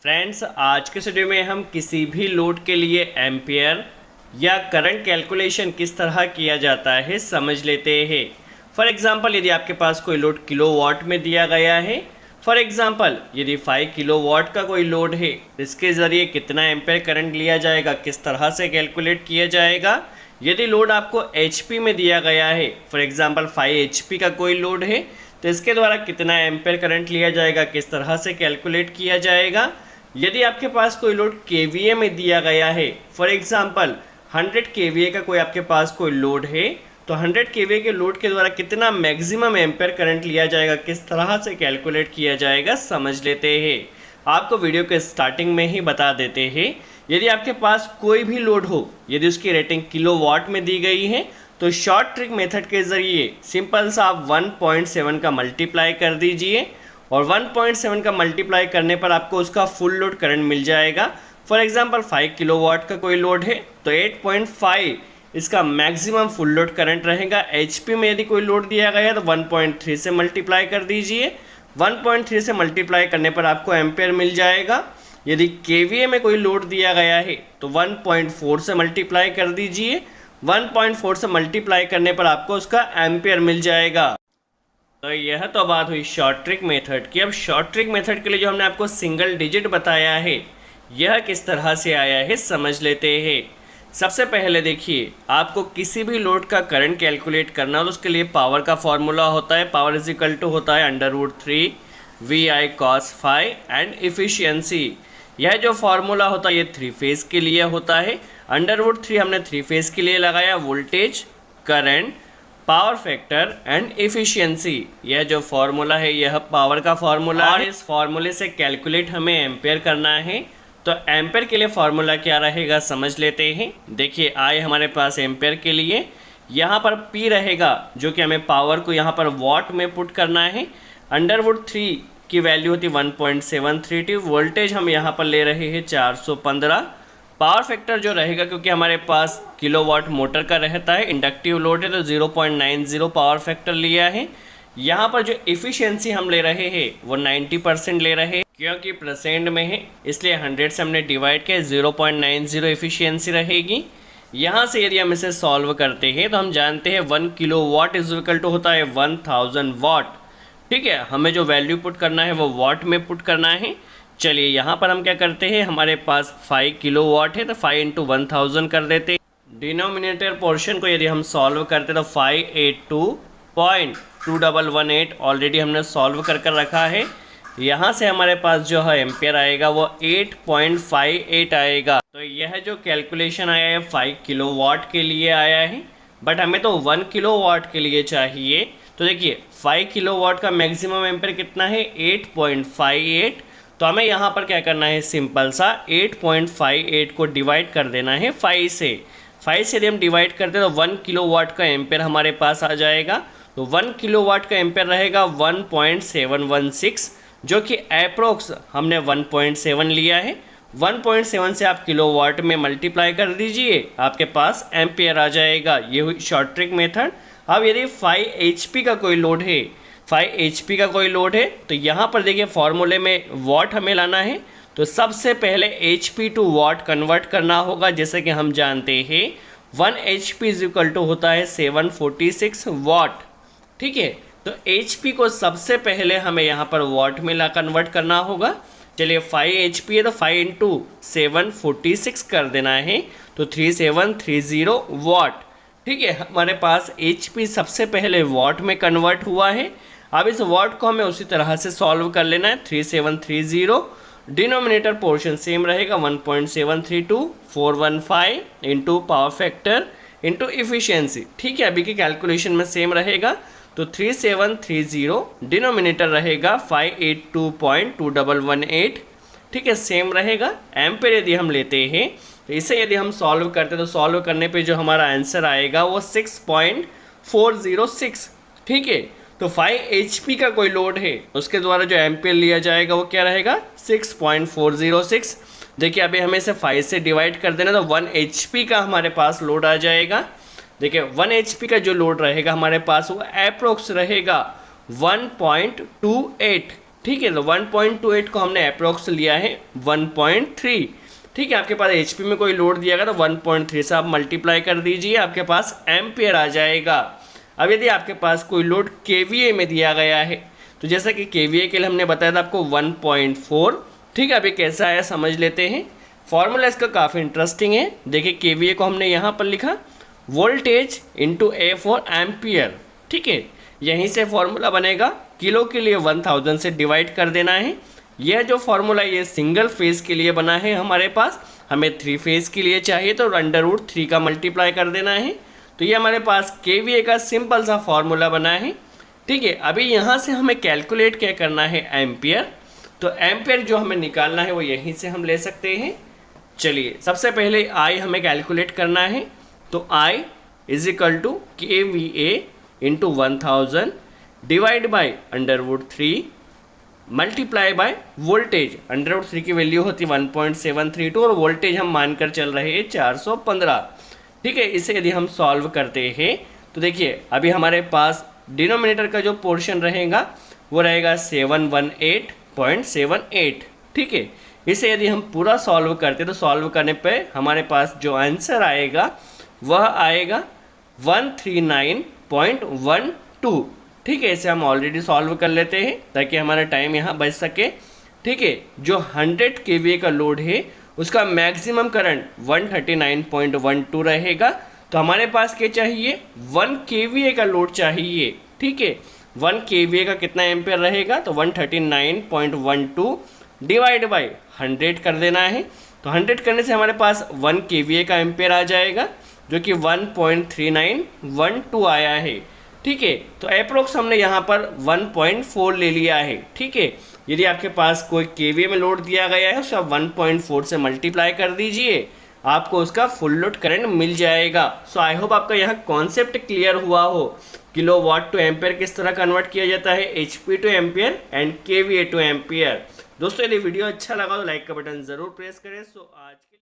Friends, आज के video में हम किसी भी लोड के लिए एम्पियर या करंट कैलकुलेशन किस तरह किया जाता है समझ लेते हैं। फॉर एग्जांपल, यदि आपके पास कोई लोड किलोवाट में दिया गया है, फॉर एग्जांपल यदि 5 किलोवाट का कोई लोड है, इसके ज़रिए कितना एम्पियर करंट लिया जाएगा, किस तरह से कैलकुलेट किया जाएगा। यदि लोड आपको एचपी में दिया गया है, फॉर एग्जांपल 5 एचपी का कोई लोड है, तो इसके द्वारा कितना एम्पियर करंट लिया जाएगा, किस तरह से कैलकुलेट किया जाएगा। यदि आपके पास कोई लोड केवीए में दिया गया है, फॉर एग्जांपल 100 केवीए का कोई आपके पास कोई लोड है, तो 100 केवीए के लोड के द्वारा कितना मैक्सिमम एम्पियर करंट लिया जाएगा, किस तरह से कैलकुलेट किया जाएगा समझ लेते हैं। आपको वीडियो के स्टार्टिंग में ही बता देते हैं, यदि आपके पास कोई भी लोड हो, यदि उसकी रेटिंग किलोवाट में दी गई है, तो शॉर्ट ट्रिक मेथड के ज़रिए सिंपल सा आप 1.7 का मल्टीप्लाई कर दीजिए और 1.7 का मल्टीप्लाई करने पर आपको उसका फुल लोड करंट मिल जाएगा। फॉर एग्जांपल 5 किलोवाट का कोई लोड है, तो 8.5 इसका मैक्सिमम फुल लोड करंट रहेगा। एचपी में यदि कोई लोड दिया गया है तो 1.3 से मल्टीप्लाई कर दीजिए। 1.3 से मल्टीप्लाई करने पर आपको एम्पेयर मिल जाएगा। यदि केवीए में कोई लोड दिया गया है तो 1.4 से मल्टीप्लाई कर दीजिए। 1.4 से मल्टीप्लाई करने पर आपको उसका एम्पेयर मिल जाएगा। तो यह तो बात हुई शॉर्ट ट्रिक मेथड की। अब शॉर्ट ट्रिक मेथड के लिए जो हमने आपको सिंगल डिजिट बताया है, यह किस तरह से आया है समझ लेते हैं। सबसे पहले देखिए, आपको किसी भी लोड का करंट कैलकुलेट करना हो तो उसके लिए पावर का फॉर्मूला होता है। पावर इज इक्वल टू होता है √3 VI cos phi and efficiency. यह जो फार्मूला होता है ये 3 फेज़ के लिए होता है। √3 हमने 3 फेज़ के लिए लगाया, voltage, current, power factor and efficiency. यह जो फार्मूला है यह पावर का फार्मूला है। और इस फार्मूले से कैलकुलेट हमें एम्पेयर करना है, तो एम्पेयर के लिए फार्मूला क्या रहेगा समझ लेते हैं। देखिए, आए हमारे पास एम्पेयर के लिए यहाँ पर P रहेगा, जो कि हमें पावर को यहाँ पर वॉट में पुट करना है। √3 की वैल्यू होती 1.732। वोल्टेज हम यहाँ पर ले रहे हैं 415। पावर फैक्टर जो रहेगा, क्योंकि हमारे पास किलोवाट मोटर का रहता है, इंडक्टिव लोड है, तो 0.90 पावर फैक्टर लिया है। यहाँ पर जो इफ़िशियंसी हम ले रहे हैं वो 90% ले रहे हैं, क्योंकि परसेंट में है, इसलिए 100 से हमने डिवाइड किया, 0.90 इफ़िशियंसी रहेगी। यहाँ से यदि हम इसे सॉल्व करते हैं तो हम जानते हैं 1 किलोवाट इज इक्वल टू होता है 1000 वाट। ठीक है, हमें जो वैल्यू पुट करना है वो वाट में पुट करना है। चलिए, यहाँ पर हम क्या करते हैं, हमारे पास 5 किलोवाट है तो 5 × 1000 कर देते। डिनोमिनेटर पोर्शन को यदि हम सॉल्व करते तो 582.2118 ऑलरेडी हमने सॉल्व कर रखा है। यहाँ से हमारे पास जो है एम्पेयर आएगा वो 8.58 आएगा। तो यह जो कैलकुलेशन आया है 5 किलोवाट के लिए आया है, बट हमें तो 1 किलोवाट के लिए चाहिए। तो देखिए, 5 किलोवाट का मैक्सिमम एम्पेयर कितना है, 8.58। तो हमें यहाँ पर क्या करना है, सिंपल सा 8.58 को डिवाइड कर देना है 5 से। 5 से यदि हम डिवाइड करते हैं तो 1 किलोवाट का एम्पेयर हमारे पास आ जाएगा। तो 1 किलोवाट का एम्पेयर रहेगा 1.716, जो कि अप्रोक्स हमने 1.7 लिया है। 1.7 से आप किलोवाट में मल्टीप्लाई कर दीजिए, आपके पास एम्पेयर आ जाएगा। ये हुई शॉर्ट ट्रिक मेथड। अब यदि 5 एचपी का कोई लोड है, 5 एचपी का कोई लोड है, तो यहाँ पर देखिए फॉर्मूले में वॉट हमें लाना है, तो सबसे पहले एचपी टू वॉट कन्वर्ट करना होगा। जैसे कि हम जानते हैं 1 एचपी इज इक्वल टू होता है 746 वॉट। ठीक है, तो एचपी को सबसे पहले हमें यहाँ पर वॉट में ला कन्वर्ट करना होगा। चलिए, 5 एचपी है तो 5 × 746 कर देना है, तो 3730 वॉट। ठीक है, हमारे पास एचपी सबसे पहले वॉट में कन्वर्ट हुआ है। अब इस वॉट को हमें उसी तरह से सॉल्व कर लेना है। 3730 डिनोमिनेटर पोर्शन सेम रहेगा 1.732 415 into power factor into efficiency. ठीक है, अभी के कैलकुलेशन में सेम रहेगा। तो 3730 डिनोमिनेटर रहेगा 582.2118। ठीक है, सेम रहेगा। एम्पेयर यदि हम लेते हैं तो इसे यदि हम सॉल्व करते हैं तो सॉल्व करने पे जो हमारा आंसर आएगा वो 6.406। ठीक है, तो 5 एचपी का कोई लोड है, उसके द्वारा जो एम्पेयर लिया जाएगा वो क्या रहेगा, 6.406। देखिए, अभी हमें इसे 5 से डिवाइड कर देना, तो 1 एचपी का हमारे पास लोड आ जाएगा। देखिए, 1 एचपी का जो लोड रहेगा हमारे पास वो अप्रोक्स रहेगा 1.28। ठीक है, तो 1.28 को हमने अप्रोक्स लिया है 1.3। ठीक है, आपके पास HP में कोई लोड दिया गया तो 1.3 से आप मल्टीप्लाई कर दीजिए, आपके पास एम्पियर आ जाएगा। अब यदि आपके पास कोई लोड KVA में दिया गया है, तो जैसा कि KVA के लिए हमने बताया था आपको 1.4। ठीक है, अभी कैसा आया समझ लेते हैं। फॉर्मूला इसका काफ़ी इंटरेस्टिंग है। देखिए KVA को हमने यहाँ पर लिखा voltage into A for ampere. ठीक है, यहीं से फॉर्मूला बनेगा। किलो के लिए 1000 से डिवाइड कर देना है। यह जो फॉर्मूला ये सिंगल फेज के लिए बना है हमारे पास, हमें 3 फेज के लिए चाहिए तो √3 का मल्टीप्लाई कर देना है। तो ये हमारे पास KVA का सिंपल सा फॉर्मूला बना है। ठीक है, अभी यहाँ से हमें कैलकुलेट क्या करना है, एम्पियर। तो एम्पियर जो हमें निकालना है वो यहीं से हम ले सकते हैं। चलिए, सबसे पहले I हमें कैलकुलेट करना है। तो I is equal to KVA into 1000 divide by √3 multiply by voltage. √3 की वैल्यू होती 1.732 और वोल्टेज हम मानकर चल रहे हैं 415। ठीक है, इसे यदि हम सॉल्व करते हैं तो देखिए अभी हमारे पास डिनोमिनेटर का जो पोर्शन रहेगा वो रहेगा 718.78। ठीक है, इसे यदि हम पूरा सॉल्व करते तो सॉल्व करने पे हमारे पास जो आंसर आएगा वह आएगा 139.12। ठीक है, इसे हम ऑलरेडी सॉल्व कर लेते हैं ताकि हमारा टाइम यहाँ बच सके। ठीक है, जो 100 KVA का लोड है उसका मैक्सिमम करंट 139.12 रहेगा। तो हमारे पास क्या चाहिए, 1 KVA का लोड चाहिए। ठीक है, 1 KVA का कितना एम्पेयर रहेगा, तो 139.12 डिवाइड बाई 100 कर देना है। तो 100 करने से हमारे पास 1 KVA का एम्पेयर आ जाएगा जो कि 1.3912 आया है। ठीक है, तो अप्रोक्स हमने यहाँ पर 1.4 ले लिया है। ठीक है, यदि आपके पास कोई KVA में लोड दिया गया है उसका 1.4 से मल्टीप्लाई कर दीजिए, आपको उसका फुल लोड करंट मिल जाएगा। सो आई होप आपका यहाँ कॉन्सेप्ट क्लियर हुआ हो। किलो वाट टू एम्पियर किस तरह कन्वर्ट किया जाता है, HP two ampere and KVA two ampere. दोस्तों यदि वीडियो अच्छा लगा तो लाइक का बटन ज़रूर प्रेस करें। सो आज